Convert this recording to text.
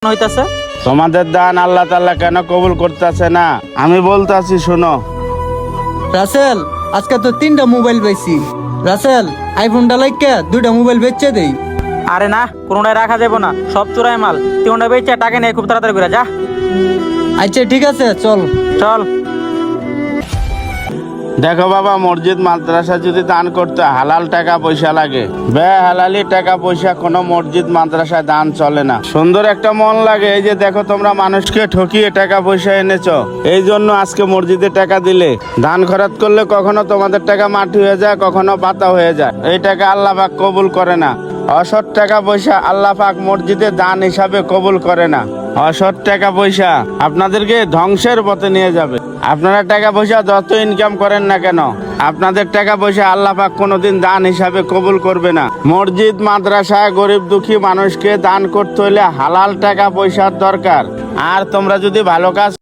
হইতাছে। তোমাদের দান আল্লাহ তাআলা কেন কবুল করতেছে না আমি বলতাছি শোনো। রাসেল আজকে তো 3টা মোবাইল পেয়েছি। রাসেল আইফোনটা লাইকা 2টা মোবাইল বেচে দেই। আরে না, কোনোটাই রাখা যাবো না, সব চোরাই মাল। তুই ওটা বেচে টাকা নিয়ে খুব তাড়াতাড়ি করে যা। আচ্ছা ঠিক আছে চল। চল। দেখো বাবা, মসজিদ মাদ্রাসা যদি দান করতে হালাল টাকা পয়সা লাগে, বেহালালি টাকা পয়সা কোনো মসজিদ মাদ্রাসায় দান চলে না। সুন্দর একটা মন লাগে, এই যে দেখো তোমরা মানুষকে ঠকিয়ে টাকা পয়সা এনেছো, এই জন্য আজকে মসজিদে টাকা দিলে। দান খরচ করলে কখনো তোমাদের টাকা মাটি হয়ে যায়, কখনো পাতা হয়ে যায়। এই টাকা আল্লাহ পাক কবুল করে না। অসৎ টাকা পয়সা আল্লাহ পাক মসজিদে দান হিসাবে কবুল করে না। অসৎ টাকা পয়সা আপনাদেরকে ধ্বংসের পথে নিয়ে যাবে। আপনারা টাকা পয়সা যত ইনকাম করেন না কেন, আপনাদের টাকা পয়সা আল্লাহ পাক কোনোদিন দান হিসাবে কবুল করবে না। মসজিদ মাদ্রাসায় গরিব দুঃখী মানুষকে দান করতে হলে হালাল টাকা পয়সার দরকার। আর তোমরা যদি ভালো কাজ